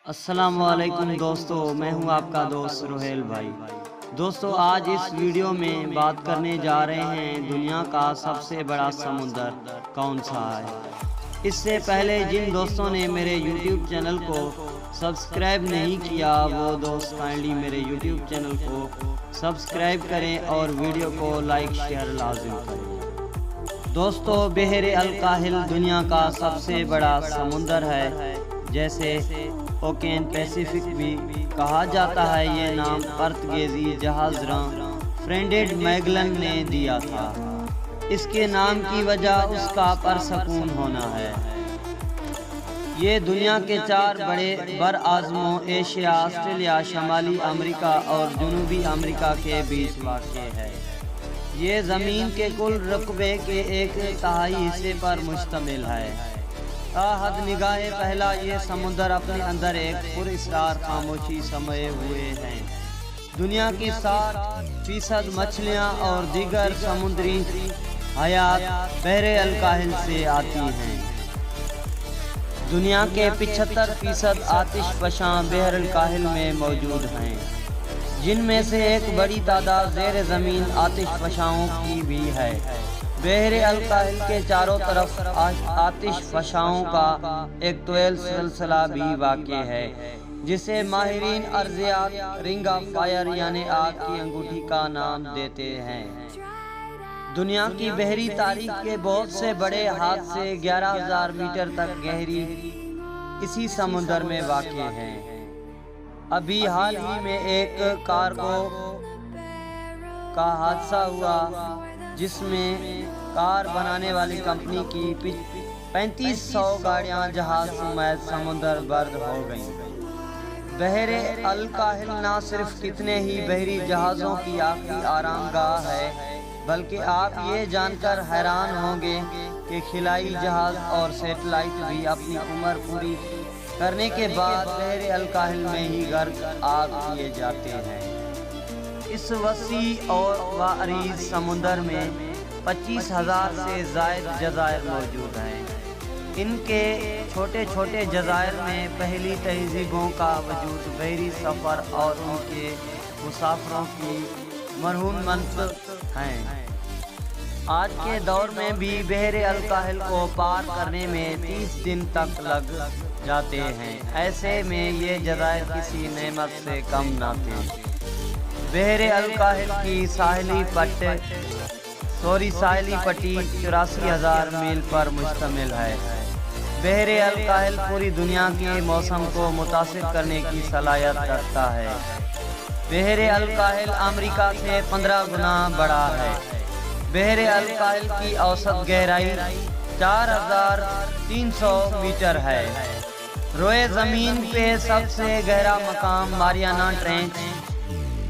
السلام علیکم دوستو، میں ہوں آپ کا دوست روہیل بھائی۔ دوستو آج اس ویڈیو میں بات کرنے جا رہے ہیں دنیا کا سب سے بڑا سمندر کون سا ہے۔ اس سے پہلے جن دوستوں نے میرے یوٹیوب چینل کو سبسکرائب نہیں کیا وہ دوست کائنڈلی میرے یوٹیوب چینل کو سبسکرائب کریں اور ویڈیو کو لائک شیئر لازم کریں۔ دوستو بحر الکاہل دنیا کا سب سے بڑا سمندر ہے، جیسے اوکین پیسیفک بھی کہا جاتا ہے۔ یہ نام پرتگیزی جہاز راں فرینڈڈ میگلن نے دیا تھا۔ اس کے نام کی وجہ اس کا پرسکون ہونا ہے۔ یہ دنیا کے 4 بڑے براعظموں ایشیا، آسٹریلیا، شمالی امریکہ اور جنوبی امریکہ کے بیچ واقع ہے۔ یہ زمین کے کل رقبے کے 1/3 حصے پر مشتمل ہے۔ تا حد نگاہ پہلا یہ سمندر اپنے اندر ایک پراسرار خاموشی سموئے ہوئے ہیں۔ دنیا کی 60% مچھلیاں اور دیگر سمندری حیات بحر الکاہل سے آتی ہیں۔ دنیا کے 75% آتش فشاں بحر الکاہل میں موجود ہیں، جن میں سے ایک بڑی تعداد زیر زمین آتش فشاؤں کی بھی ہے۔ بحر الکاہل کے چاروں طرف آتش فشاؤں کا ایک طویل سلسلہ بھی واقع ہے، جسے ماہرین ارضیات رنگ آف فائر یعنی آگ کی انگوٹھی کا نام دیتے ہیں۔ دنیا کی بحری تاریخ کے بہت سے بڑے حادثے 11,000 میٹر تک گہری اسی سمندر میں واقع ہیں۔ ابھی حال ہی میں ایک کارگو کا حادثہ ہوا جس میں کار بنانے والی کمپنی کی 3500 گاڑیاں جہاز سمیت سمندر گرد ہو گئیں۔ بحر الکاہل نہ صرف کتنے ہی بحری جہازوں کی آخری آرام گاہ ہے، بلکہ آپ یہ جان کر حیران ہوں گے کہ خلائی جہاز اور سیٹلائٹ بھی اپنی عمر پوری کرنے کے بعد بحر الکاہل میں ہی غرق آگ کیے جاتے ہیں۔ اس وسیع اور عریض سمندر میں 25,000 سے زائد جزائر موجود ہیں۔ ان کے چھوٹے چھوٹے جزائر میں پہلی تہذیبوں کا وجود بحری سفر اور ان کے مسافروں کی مرہونمت ہیں۔ آج کے دور میں بھی بحر الکاہل کو پار کرنے میں 30 دن تک لگ جاتے ہیں۔ ایسے میں یہ جزائر کسی نعمت سے کم نہ تھے۔ بحر الکاہل کی ساحلی پٹی 84,000 میل پر مشتمل ہے۔ بحر الکاہل پوری دنیا کے موسم کو متاثر کرنے کی صلاحیت رکھتا ہے۔ بحر الکاہل امریکہ سے 15 گنا بڑا ہے۔ بحر الکاہل کی اوسط گہرائی 4,300 میٹر ہے۔ روئے زمین پہ سب سے گہرا مقام ماریانا ٹرینچ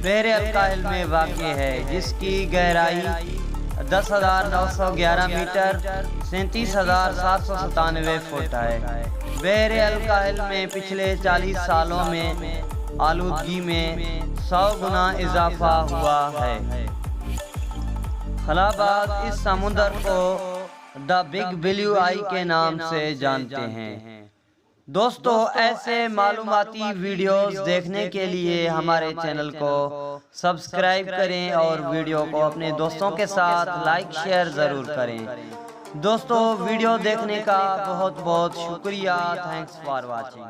بحر الکاہل میں واقع ہے، جس کی گہرائی 10,911 میٹر 37,797 فٹ ہے۔ بحر الکاہل میں پچھلے 40 سالوں میں آلودگی میں 100 گنا اضافہ ہوا ہے۔ خلابات اس سمندر کو دا بگ بلیو آئی کے نام سے جانتے ہیں۔ دوستو ایسے معلوماتی ویڈیوز دیکھنے کے لیے ہمارے چینل کو سبسکرائب کریں اور ویڈیو کو اپنے دوستوں کے ساتھ لائک شیئر ضرور کریں۔ دوستو ویڈیو دیکھنے کا بہت بہت شکریہ۔ Thanks for watching.